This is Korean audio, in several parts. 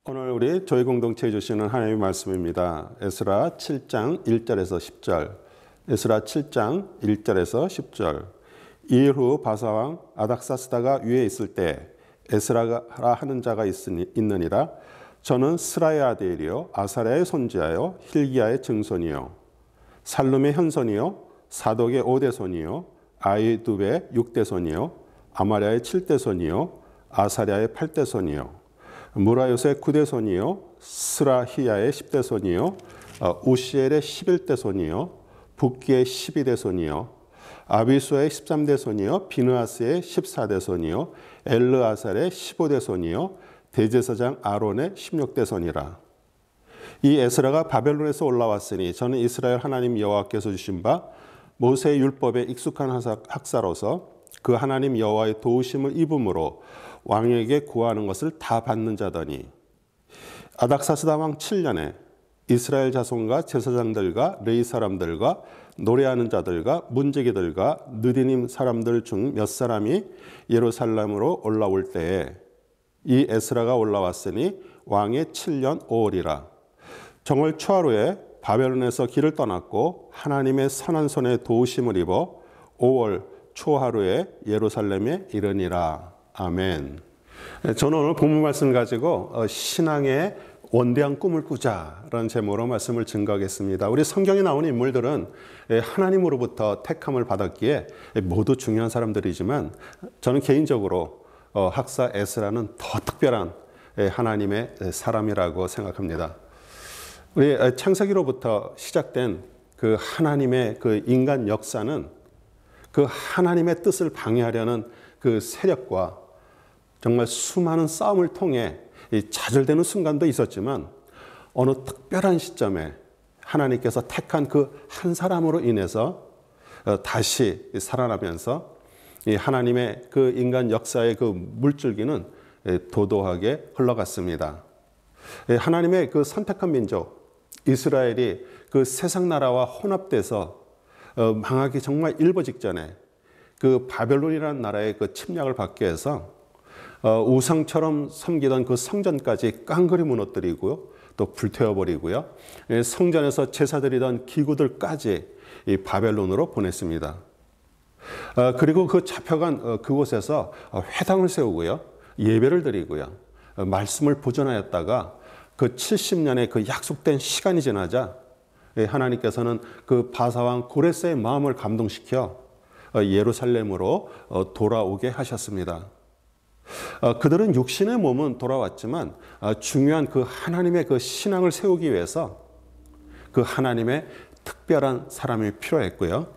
오늘 우리 저희 공동체에 주시는 하나님의 말씀입니다. 에스라 7장 1절에서 10절. 에스라 7장 1절에서 10절. 이일 후 바사왕 아닥사스다가 위에 있을 때 에스라라 하는 자가 있느니라. 저는 스라의 아들이요 아사랴의 손자요 힐기야의 증손이요 살룸의 현손이요 사독의 5대손이요 아이두베의 6대손이요 아마랴의 7대손이요 아사랴의 8대손이요 무라요스의 9대손이요 스라히야의 10대손이요 우시엘의 11대손이요 붓기의 12대손이요 아비수의 13대손이요 비느하스의 14대손이요 엘르아살의 15대손이요 대제사장 아론의 16대손이라. 이 에스라가 바벨론에서 올라왔으니 저는 이스라엘 하나님 여호와께서 주신 바 모세의 율법에 익숙한 학사로서 그 하나님 여호와의 도우심을 입음으로 왕에게 구하는 것을 다 받는 자더니 아닥사스다 왕 7년에 이스라엘 자손과 제사장들과 레위 사람들과 노래하는 자들과 문제기들과 느디님 사람들 중 몇 사람이 예루살렘으로 올라올 때에 이 에스라가 올라왔으니 왕의 7년 5월이라. 정월 초하루에 바벨론에서 길을 떠났고 하나님의 선한 손에 도우심을 입어 5월 초하루에 예루살렘에 이르니라. 아멘. 저는 오늘 본문 말씀을 가지고 신앙의 원대한 꿈을 꾸자라는 제목으로 말씀을 증거하겠습니다. 우리 성경에 나오는 인물들은 하나님으로부터 택함을 받았기에 모두 중요한 사람들이지만 저는 개인적으로 학사 에스라는 더 특별한 하나님의 사람이라고 생각합니다. 우리 창세기로부터 시작된 그 하나님의 그 인간 역사는 그 하나님의 뜻을 방해하려는 그 세력과 정말 수많은 싸움을 통해 좌절되는 순간도 있었지만 어느 특별한 시점에 하나님께서 택한 그 한 사람으로 인해서 다시 살아나면서 이 하나님의 그 인간 역사의 그 물줄기는 도도하게 흘러갔습니다. 하나님의 그 선택한 민족 이스라엘이 그 세상 나라와 혼합돼서 망하기 정말 일보 직전에 그 바벨론이라는 나라의 그 침략을 받게 해서 우상처럼 섬기던 그 성전까지 깡그리 무너뜨리고요, 또 불태워버리고요, 성전에서 제사드리던 기구들까지 이 바벨론으로 보냈습니다. 그리고 그 잡혀간 그곳에서 회당을 세우고요, 예배를 드리고요, 말씀을 보존하였다가 그 70년의 그 약속된 시간이 지나자 하나님께서는 그 바사왕 고레스의 마음을 감동시켜 예루살렘으로 돌아오게 하셨습니다. 그들은 육신의 몸은 돌아왔지만 중요한 그 하나님의 그 신앙을 세우기 위해서 그 하나님의 특별한 사람이 필요했고요.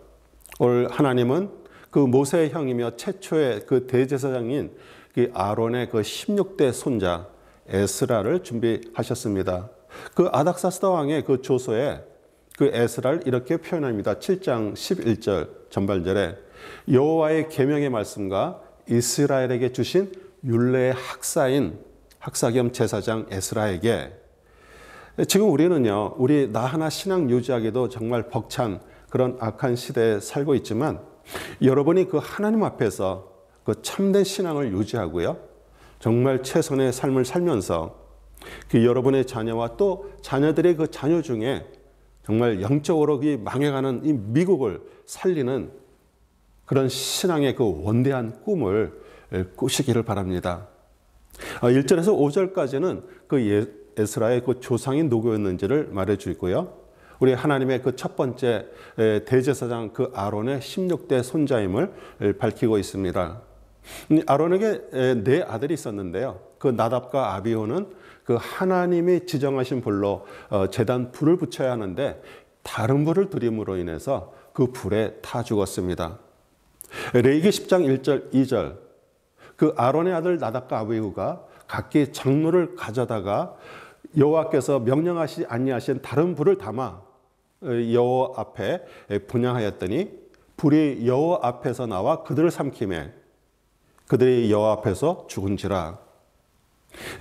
오늘 하나님은 그 모세의 형이며 최초의 그 대제사장인 그 아론의 그 16대 손자 에스라를 준비하셨습니다. 그 아닥사스다 왕의 그 조서에 그 에스라를 이렇게 표현합니다. 7장 11절 전반절에 여호와의 계명의 말씀과 이스라엘에게 주신 율례의 학사인 학사 겸 제사장 에스라에게. 지금 우리는요, 우리 나 하나 신앙 유지하기도 정말 벅찬 그런 악한 시대에 살고 있지만 여러분이 그 하나님 앞에서 그 참된 신앙을 유지하고요, 정말 최선의 삶을 살면서 그 여러분의 자녀와 또 자녀들의 그 자녀 중에 정말 영적으로 망해가는 이 미국을 살리는 그런 신앙의 그 원대한 꿈을 꾸시기를 바랍니다. 1절에서 5절까지는 그 에스라의 그 조상이 누구였는지를 말해주고요, 우리 하나님의 그 첫 번째 대제사장 그 아론의 16대 손자임을 밝히고 있습니다. 아론에게 4 아들이 있었는데요, 그 나답과 아비후는 그 하나님이 지정하신 불로 제단 불을 붙여야 하는데 다른 불을 들임으로 인해서 그 불에 타 죽었습니다. 레위기 10장 1절 2절 그 아론의 아들 나답과 아비후가 각기 장로를 가져다가 여호와께서 명령하시지 아니하신 다른 불을 담아 여호와 앞에 분향하였더니 불이 여호와 앞에서 나와 그들을 삼키매 그들이 여호와 앞에서 죽은지라.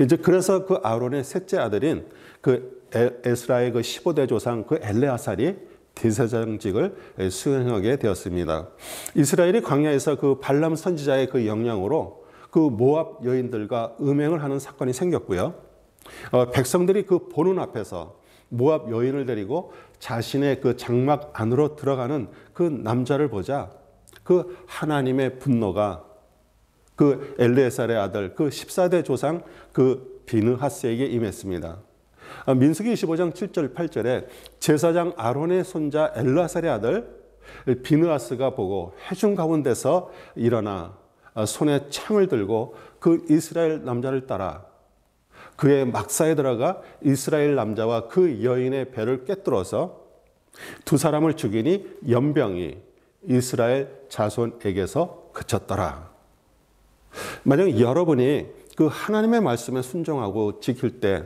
이제 그래서 그 아론의 셋째 아들인 그 에스라의 그 15대 조상 그 엘레아살이 대제사장직을 수행하게 되었습니다. 이스라엘이 광야에서 그 발람 선지자의 그 영향으로 그 모압 여인들과 음행을 하는 사건이 생겼고요. 백성들이 그 보는 앞에서 모압 여인을 데리고 자신의 그 장막 안으로 들어가는 그 남자를 보자 그 하나님의 분노가 그 엘르에살의 아들 그 14대 조상 그 비느하스에게 임했습니다. 민수기 25장 7절 8절에 제사장 아론의 손자 엘르아살의 아들 비느하스가 보고 회중 가운데서 일어나 손에 창을 들고 그 이스라엘 남자를 따라 그의 막사에 들어가 이스라엘 남자와 그 여인의 배를 꿰뚫어서 두 사람을 죽이니 연병이 이스라엘 자손에게서 그쳤더라. 만약 여러분이 그 하나님의 말씀에 순종하고 지킬 때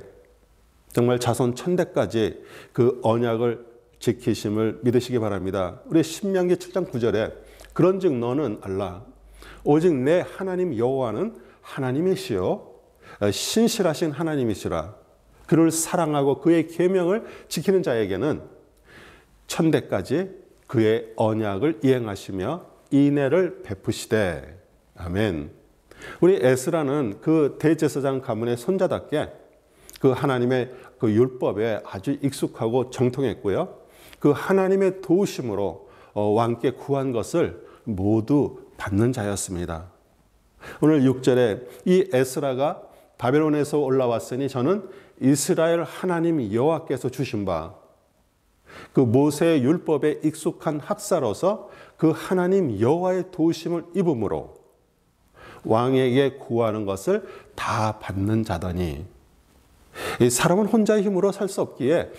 정말 자손 천대까지 그 언약을 지키심을 믿으시기 바랍니다. 우리 신명기 7장 9절에 그런즉 너는 알라 오직 내 하나님 여호와는 하나님이시요 신실하신 하나님이시라. 그를 사랑하고 그의 계명을 지키는 자에게는 천대까지 그의 언약을 이행하시며 인애를 베푸시되. 아멘. 우리 에스라는 그 대제사장 가문의 손자답게 그 하나님의 그 율법에 아주 익숙하고 정통했고요. 그 하나님의 도우심으로 왕께 구한 것을 모두 받는 자였습니다. 오늘 6절에 이 에스라가 바벨론에서 올라왔으니 저는 이스라엘 하나님 여호와께서 주신 바 그 모세의 율법에 익숙한 학사로서 그 하나님 여호와의 도우심을 입음으로 왕에게 구하는 것을 다 받는 자더니. 이 사람은 혼자의 힘으로 살 수 없기에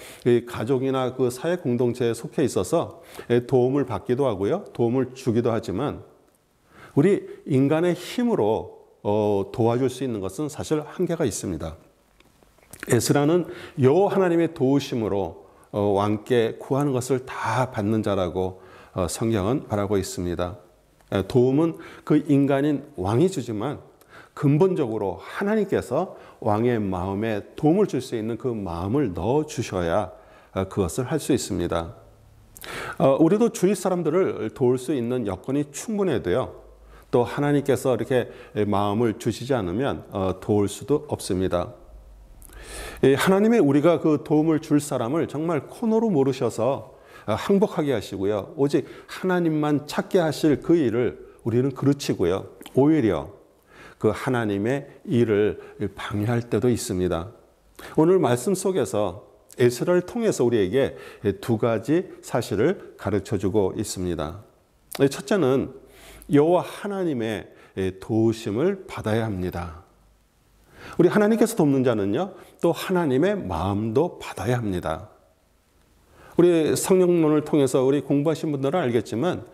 가족이나 그 사회 공동체에 속해 있어서 도움을 받기도 하고요, 도움을 주기도 하지만 우리 인간의 힘으로 도와줄 수 있는 것은 사실 한계가 있습니다. 에스라는 여호와 하나님의 도우심으로 왕께 구하는 것을 다 받는 자라고 성경은 말하고 있습니다. 도움은 그 인간인 왕이 주지만 근본적으로 하나님께서 왕의 마음에 도움을 줄 수 있는 그 마음을 넣어 주셔야 그것을 할 수 있습니다. 우리도 주위 사람들을 도울 수 있는 여건이 충분해도요, 또 하나님께서 이렇게 마음을 주시지 않으면 도울 수도 없습니다. 하나님의 우리가 그 도움을 줄 사람을 정말 코너로 모르셔서 항복하게 하시고요, 오직 하나님만 찾게 하실 그 일을 우리는 그르치고요, 오히려 그 하나님의 일을 방해할 때도 있습니다. 오늘 말씀 속에서 에스라를 통해서 우리에게 두 가지 사실을 가르쳐주고 있습니다. 첫째는 여호와 하나님의 도우심을 받아야 합니다. 우리 하나님께서 돕는 자는요, 또 하나님의 마음도 받아야 합니다. 우리 성령론을 통해서 우리 공부하신 분들은 알겠지만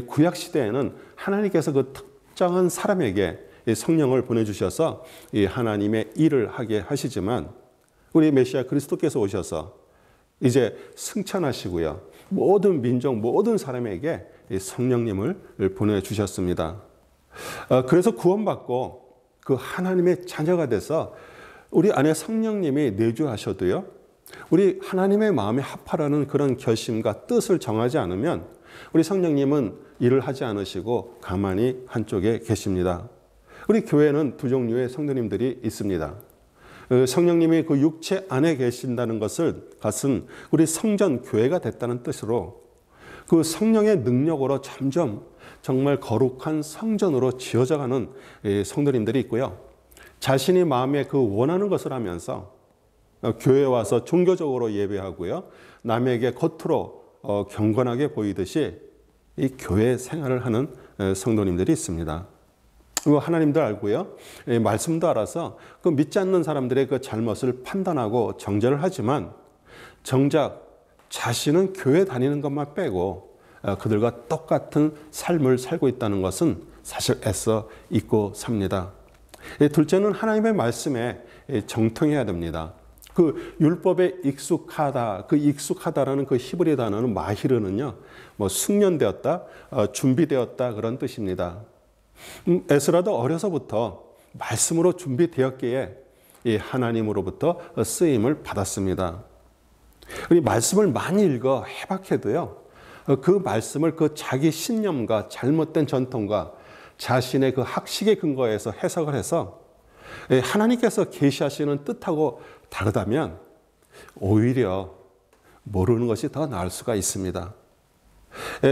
구약 시대에는 하나님께서 그 특정한 사람에게 성령을 보내주셔서 이 하나님의 일을 하게 하시지만 우리 메시아 그리스도께서 오셔서 이제 승천하시고요, 모든 민족 모든 사람에게 성령님을 보내주셨습니다. 그래서 구원받고 그 하나님의 자녀가 돼서 우리 안에 성령님이 내주하셔도요, 우리 하나님의 마음에 합하라는 그런 결심과 뜻을 정하지 않으면 우리 성령님은 일을 하지 않으시고 가만히 한쪽에 계십니다. 우리 교회는 두 종류의 성도님들이 있습니다. 성령님이 그 육체 안에 계신다는 것은 우리 성전 교회가 됐다는 뜻으로 그 성령의 능력으로 점점 정말 거룩한 성전으로 지어져가는 성도님들이 있고요, 자신이 마음에 그 원하는 것을 하면서 교회에 와서 종교적으로 예배하고요, 남에게 겉으로 경건하게 보이듯이 이 교회 생활을 하는 성도님들이 있습니다. 하나님도 알고요, 말씀도 알아서 그 믿지 않는 사람들의 그 잘못을 판단하고 정죄를 하지만 정작 자신은 교회 다니는 것만 빼고 그들과 똑같은 삶을 살고 있다는 것은 사실 애써 잊고 삽니다. 둘째는 하나님의 말씀에 정통해야 됩니다. 그 율법에 익숙하다, 그 익숙하다라는 그 히브리 단어는 마히르는요, 숙련되었다, 준비되었다 그런 뜻입니다. 에스라도 어려서부터 말씀으로 준비되었기에 이 하나님으로부터 쓰임을 받았습니다. 이 말씀을 많이 읽어 해박해도요, 그 말씀을 그 자기 신념과 잘못된 전통과 자신의 그 학식에 근거해서 해석을 해서 하나님께서 계시하시는 뜻하고 다르다면 오히려 모르는 것이 더 나을 수가 있습니다.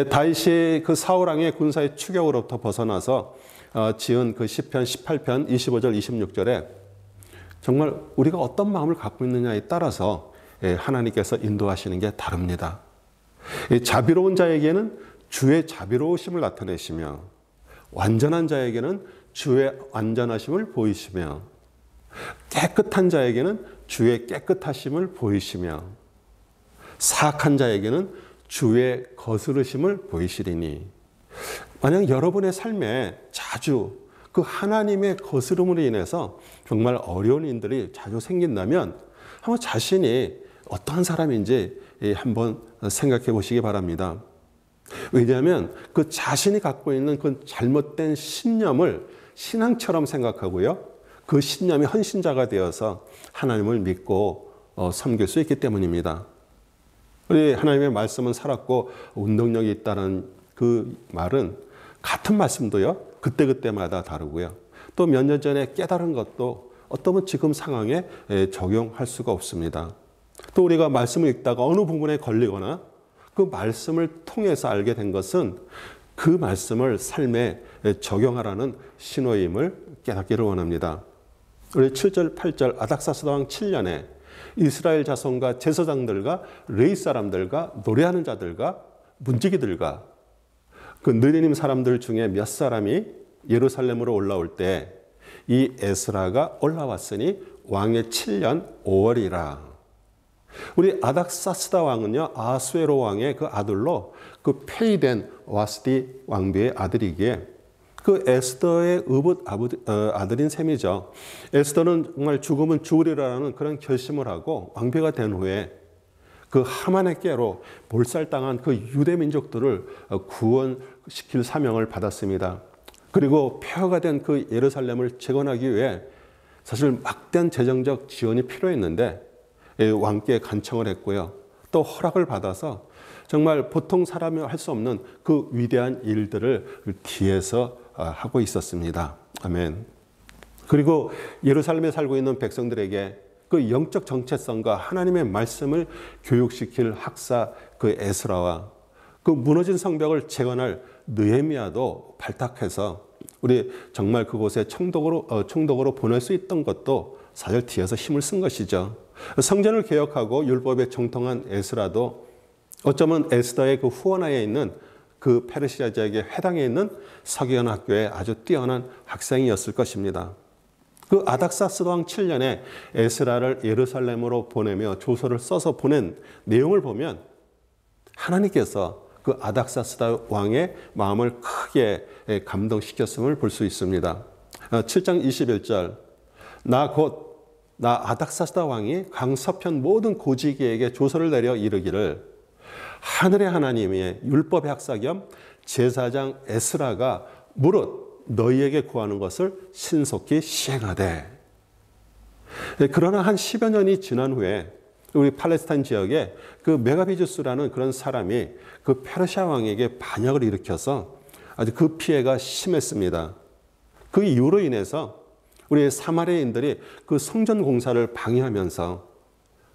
다윗이 그 사울왕의 군사의 추격으로부터 벗어나서 지은 그 시편 18편 25절 26절에 정말 우리가 어떤 마음을 갖고 있느냐에 따라서 하나님께서 인도하시는 게 다릅니다. 자비로운 자에게는 주의 자비로우심을 나타내시며 완전한 자에게는 주의 완전하심을 보이시며 깨끗한 자에게는 주의 깨끗하심을 보이시며 사악한 자에게는 주의 거스르심을 보이시리니. 만약 여러분의 삶에 자주 그 하나님의 거스름으로 인해서 정말 어려운 일들이 자주 생긴다면 한번 자신이 어떠한 사람인지 한번 생각해 보시기 바랍니다. 왜냐하면 그 자신이 갖고 있는 그 잘못된 신념을 신앙처럼 생각하고요. 그 신념이 헌신자가 되어서 하나님을 믿고 섬길 수 있기 때문입니다. 우리 하나님의 말씀은 살았고 운동력이 있다는 그 말은 같은 말씀도요. 그때그때마다 다르고요. 또 몇 년 전에 깨달은 것도 어떤 지금 상황에 적용할 수가 없습니다. 또 우리가 말씀을 읽다가 어느 부분에 걸리거나 그 말씀을 통해서 알게 된 것은 그 말씀을 삶에 적용하라는 신호임을 깨닫기를 원합니다. 우리 7절, 8절 아닥사스다 왕 7년에 이스라엘 자손과 제사장들과 레위 사람들과 노래하는 자들과 문지기들과 그 느리님 사람들 중에 몇 사람이 예루살렘으로 올라올 때 이 에스라가 올라왔으니 왕의 7년 5월이라. 우리 아닥사스다 왕은요, 아수에로 왕의 그 아들로 그 폐위된 와스디 왕비의 아들이기에 그 에스더의 아들인 셈이죠. 에스더는 정말 죽으면 죽으리라는 그런 결심을 하고 왕비가 된 후에 그 하만의 깨로 몰살당한 그 유대 민족들을 구원시킬 사명을 받았습니다. 그리고 폐허가 된 그 예루살렘을 재건하기 위해 사실 막대한 재정적 지원이 필요했는데 왕께 간청을 했고요. 또 허락을 받아서 정말 보통 사람이 할 수 없는 그 위대한 일들을 뒤에서 하고 있었습니다. 아멘. 그리고 예루살렘에 살고 있는 백성들에게 그 영적 정체성과 하나님의 말씀을 교육시킬 학사 그 에스라와 그 무너진 성벽을 재건할 느헤미야도 발탁해서 우리 정말 그곳에 총독으로 보낼 수 있던 것도 사실 뒤에서 힘을 쓴 것이죠. 성전을 개혁하고 율법에 정통한 에스라도 어쩌면 에스더의 그 후원하에 있는 그 페르시아 지역의 회당에 있는 서기관 학교에 아주 뛰어난 학생이었을 것입니다. 그 아닥사스다 왕 7년에 에스라를 예루살렘으로 보내며 조서를 써서 보낸 내용을 보면 하나님께서 그 아닥사스다 왕의 마음을 크게 감동시켰음을 볼 수 있습니다. 7장 21절 나 아닥사스다 왕이 강서편 모든 고지기에게 조서를 내려 이르기를 하늘의 하나님의 율법의 학사 겸 제사장 에스라가 무릇 너희에게 구하는 것을 신속히 시행하되. 그러나 한 10여 년이 지난 후에 우리 팔레스타인 지역에 그 메가비주스라는 그런 사람이 그 페르시아 왕에게 반역을 일으켜서 아주 그 피해가 심했습니다. 그 이유로 인해서 우리 사마리아인들이 그 성전 공사를 방해하면서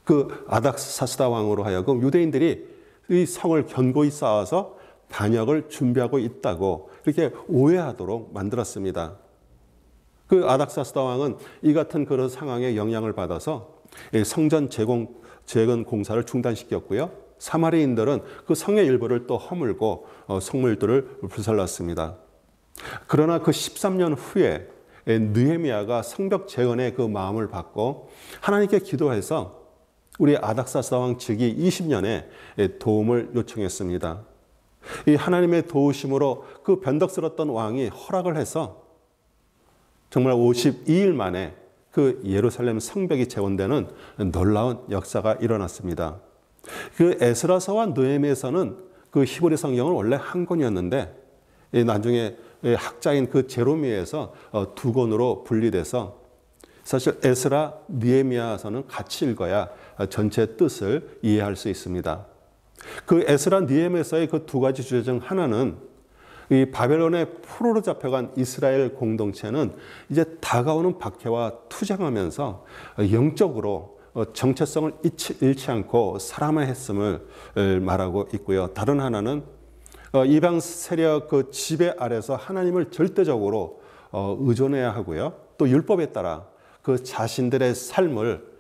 그 아닥사스다 왕으로 하여금 유대인들이 이 성을 견고히 쌓아서 반역을 준비하고 있다고 이렇게 오해하도록 만들었습니다. 그 아닥사스다 왕은 이 같은 그런 상황에 영향을 받아서 성전 재건 공사를 중단시켰고요. 사마리아인들은 그 성의 일부를 또 허물고 성물들을 불살랐습니다. 그러나 그 13년 후에 느헤미야가 성벽 재건의 그 마음을 받고 하나님께 기도해서 우리 아닥사스다 왕 즉위 20년에 도움을 요청했습니다. 이 하나님의 도우심으로 그 변덕스럽던 왕이 허락을 해서 정말 52일 만에 그 예루살렘 성벽이 재건되는 놀라운 역사가 일어났습니다. 그 에스라서와 느헤미야서는 그 히브리 성경은 원래 한 권이었는데 나중에 학자인 그 제로미에서 두 권으로 분리돼서 사실 에스라, 느헤미야서는 같이 읽어야 전체 뜻을 이해할 수 있습니다. 그 에스라, 느헤미야서의 그 두 가지 주제 중 하나는 이 바벨론의 포로로 잡혀간 이스라엘 공동체는 이제 다가오는 박해와 투쟁하면서 영적으로 정체성을 잃지 않고 살아만 했음을 말하고 있고요. 다른 하나는 이방 세력 그 지배 아래서 하나님을 절대적으로 의존해야 하고요. 또 율법에 따라 그 자신들의 삶을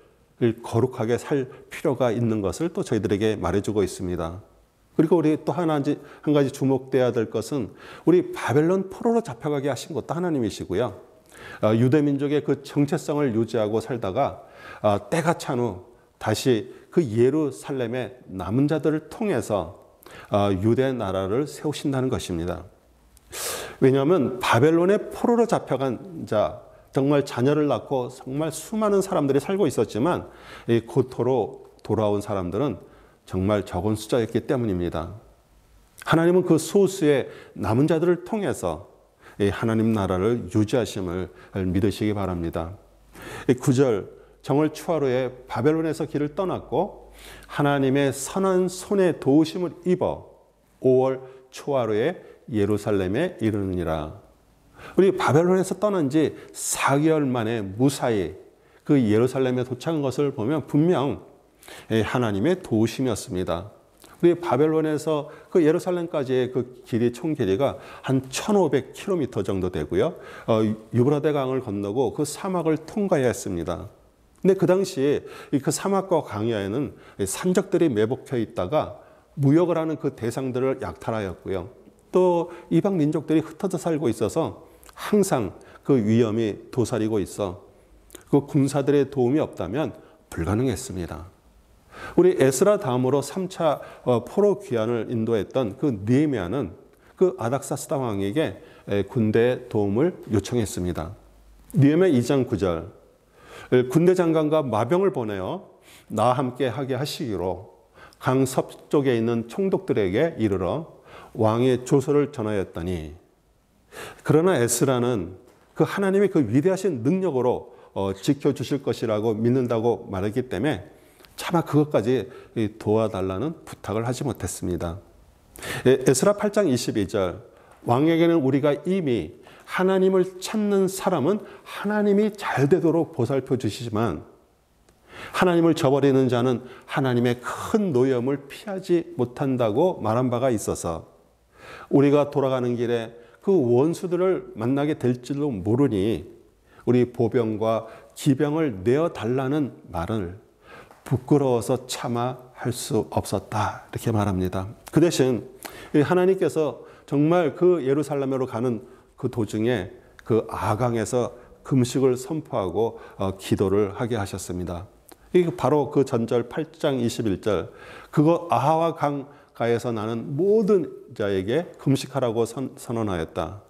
거룩하게 살 필요가 있는 것을 또 저희들에게 말해주고 있습니다. 그리고 우리 또 한 가지 주목돼야 될 것은 우리 바벨론 포로로 잡혀가게 하신 것도 하나님이시고요. 유대 민족의 그 정체성을 유지하고 살다가 때가 찬 후 다시 그 예루살렘의 남은 자들을 통해서 유대 나라를 세우신다는 것입니다. 왜냐하면 바벨론의 포로로 잡혀간 자, 정말 자녀를 낳고 정말 수많은 사람들이 살고 있었지만 이 고토로 돌아온 사람들은 정말 적은 숫자였기 때문입니다. 하나님은 그 소수의 남은 자들을 통해서 이 하나님 나라를 유지하심을 믿으시기 바랍니다. 9절, 정월 추하루에 바벨론에서 길을 떠났고 하나님의 선한 손에 도우심을 입어 5월 초하루에 예루살렘에 이르느니라. 우리 바벨론에서 떠난 지 4개월 만에 무사히 그 예루살렘에 도착한 것을 보면 분명 하나님의 도우심이었습니다. 우리 바벨론에서 그 예루살렘까지의 그 길이 총 길이가 한 1500km 정도 되고요. 유브라데 강을 건너고 그 사막을 통과해야 했습니다. 근데 그 당시 그 사막과 광야에는 산적들이 매복해 있다가 무역을 하는 그 대상들을 약탈하였고요. 또 이방 민족들이 흩어져 살고 있어서 항상 그 위험이 도사리고 있어 그 군사들의 도움이 없다면 불가능했습니다. 우리 에스라 다음으로 3차 포로 귀환을 인도했던 그 느헤미야는 그 아닥사스다 왕에게 군대의 도움을 요청했습니다. 느헤미야 2장 9절, 군대 장관과 마병을 보내어 나와 함께 하게 하시기로 강 서쪽에 있는 총독들에게 이르러 왕의 조서를 전하였더니, 그러나 에스라는 그 하나님의 그 위대하신 능력으로 지켜주실 것이라고 믿는다고 말했기 때문에 차마 그것까지 도와달라는 부탁을 하지 못했습니다. 에스라 8장 22절, 왕에게는 우리가 이미 하나님을 찾는 사람은 하나님이 잘 되도록 보살펴 주시지만 하나님을 저버리는 자는 하나님의 큰 노염을 피하지 못한다고 말한 바가 있어서 우리가 돌아가는 길에 그 원수들을 만나게 될지도 모르니 우리 보병과 기병을 내어달라는 말을 부끄러워서 차마 할 수 없었다, 이렇게 말합니다. 그 대신 하나님께서 정말 그 예루살렘으로 가는 그 도중에 그 아강에서 금식을 선포하고 기도를 하게 하셨습니다. 이게 바로 그 전절 8장 21절, 그거 아하와 강가에서 나는 모든 자에게 금식하라고 선언하였다.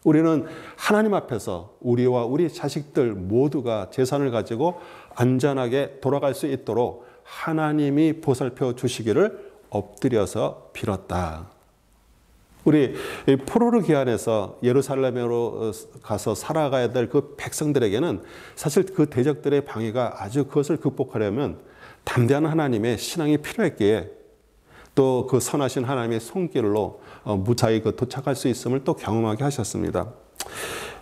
우리는 하나님 앞에서 우리와 우리 자식들 모두가 재산을 가지고 안전하게 돌아갈 수 있도록 하나님이 보살펴 주시기를 엎드려서 빌었다. 우리 포로를 귀환해서 예루살렘으로 가서 살아가야 될 그 백성들에게는 사실 그 대적들의 방해가 아주 그것을 극복하려면 담대한 하나님의 신앙이 필요했기에 또 그 선하신 하나님의 손길로 무사히 도착할 수 있음을 또 경험하게 하셨습니다.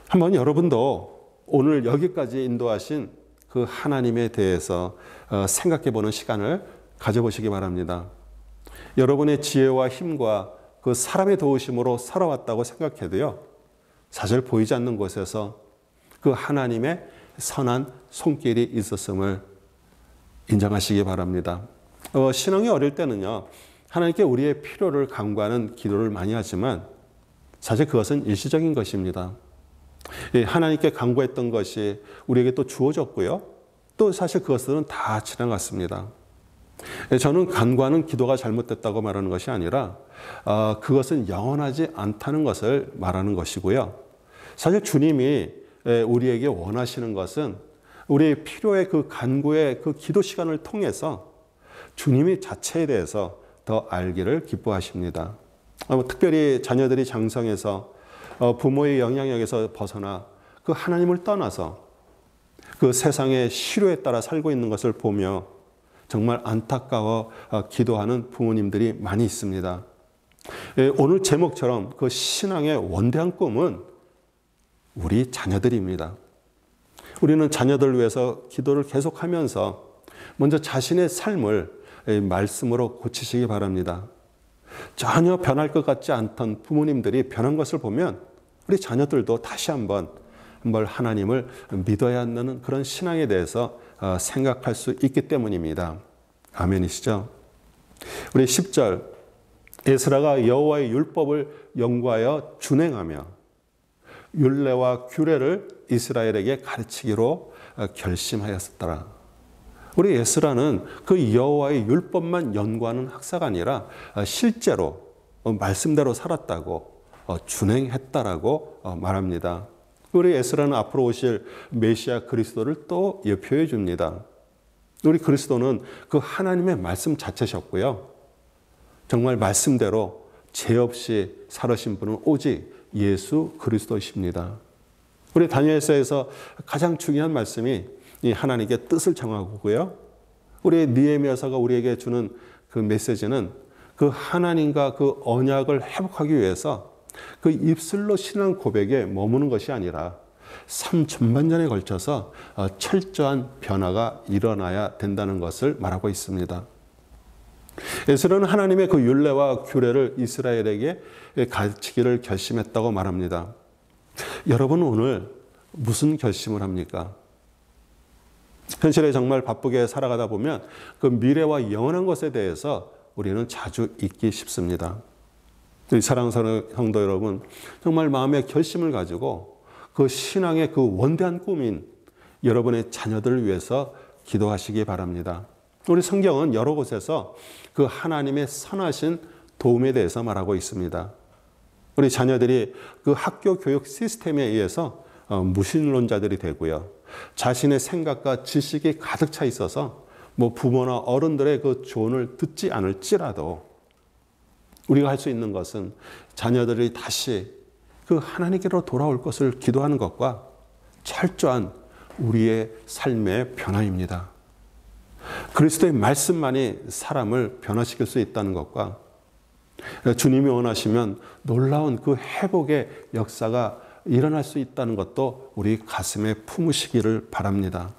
한번 여러분도 오늘 여기까지 인도하신 그 하나님에 대해서 생각해 보는 시간을 가져보시기 바랍니다. 여러분의 지혜와 힘과 그 사람의 도우심으로 살아왔다고 생각해도요, 사실 보이지 않는 곳에서 그 하나님의 선한 손길이 있었음을 인정하시기 바랍니다. 신앙이 어릴 때는요, 하나님께 우리의 필요를 간구하는 기도를 많이 하지만 사실 그것은 일시적인 것입니다. 하나님께 간구했던 것이 우리에게 또 주어졌고요, 또 사실 그것들은 다 지나갔습니다. 저는 간구하는 기도가 잘못됐다고 말하는 것이 아니라 그것은 영원하지 않다는 것을 말하는 것이고요. 사실 주님이 우리에게 원하시는 것은 우리의 필요의 그 간구의 그 기도 시간을 통해서 주님의 자체에 대해서 더 알기를 기뻐하십니다. 특별히 자녀들이 장성해서 부모의 영향력에서 벗어나 그 하나님을 떠나서 그 세상의 시류에 따라 살고 있는 것을 보며 정말 안타까워 기도하는 부모님들이 많이 있습니다. 오늘 제목처럼 그 신앙의 원대한 꿈은 우리 자녀들입니다. 우리는 자녀들을 위해서 기도를 계속하면서 먼저 자신의 삶을 말씀으로 고치시기 바랍니다. 전혀 변할 것 같지 않던 부모님들이 변한 것을 보면 우리 자녀들도 다시 한번 하나님을 믿어야 한다는 그런 신앙에 대해서 생각할 수 있기 때문입니다. 아멘이시죠? 우리 10절, 에스라가 여호와의 율법을 연구하여 준행하며 율례와 규례를 이스라엘에게 가르치기로 결심하였더라. 우리 에스라는 그 여호와의 율법만 연구하는 학사가 아니라 실제로 말씀대로 살았다고 준행했다라고 말합니다. 우리 에스라는 앞으로 오실 메시아 그리스도를 또 예표해 줍니다. 우리 그리스도는 그 하나님의 말씀 자체셨고요. 정말 말씀대로 죄 없이 살으신 분은 오직 예수 그리스도이십니다. 우리 다니엘서에서 가장 중요한 말씀이 이 하나님께 뜻을 정하고요. 우리 느헤미야서가 우리에게 주는 그 메시지는 그 하나님과 그 언약을 회복하기 위해서 그 입술로 신앙 고백에 머무는 것이 아니라 삶 전반전에 걸쳐서 철저한 변화가 일어나야 된다는 것을 말하고 있습니다. 에스라는 하나님의 그 율례와 규례를 이스라엘에게 가르치기를 결심했다고 말합니다. 여러분은 오늘 무슨 결심을 합니까? 현실에 정말 바쁘게 살아가다 보면 그 미래와 영원한 것에 대해서 우리는 자주 잊기 쉽습니다. 사랑하는 성도 여러분, 정말 마음의 결심을 가지고 그 신앙의 그 원대한 꿈인 여러분의 자녀들을 위해서 기도하시기 바랍니다. 우리 성경은 여러 곳에서 그 하나님의 선하신 도움에 대해서 말하고 있습니다. 우리 자녀들이 그 학교 교육 시스템에 의해서 무신론자들이 되고요. 자신의 생각과 지식이 가득 차 있어서 부모나 어른들의 그 조언을 듣지 않을지라도 우리가 할 수 있는 것은 자녀들이 다시 그 하나님께로 돌아올 것을 기도하는 것과 철저한 우리의 삶의 변화입니다. 그리스도의 말씀만이 사람을 변화시킬 수 있다는 것과 주님이 원하시면 놀라운 그 회복의 역사가 일어날 수 있다는 것도 우리 가슴에 품으시기를 바랍니다.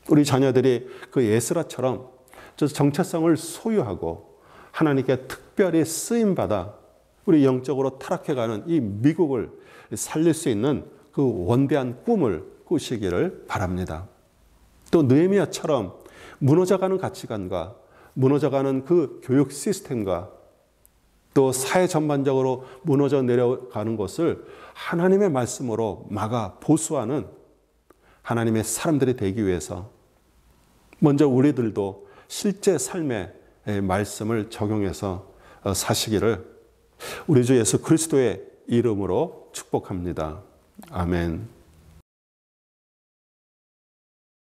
우리 자녀들이 그 에스라처럼 정체성을 소유하고 하나님께 특별히 쓰임받아 우리 영적으로 타락해가는 이 미국을 살릴 수 있는 그 원대한 꿈을 꾸시기를 바랍니다. 또 느헤미야처럼 무너져가는 가치관과 무너져가는 그 교육 시스템과 또 사회 전반적으로 무너져 내려가는 것을 하나님의 말씀으로 막아 보수하는 하나님의 사람들이 되기 위해서 먼저 우리들도 실제 삶의 말씀을 적용해서 사시기를 우리 주 예수 그리스도의 이름으로 축복합니다. 아멘.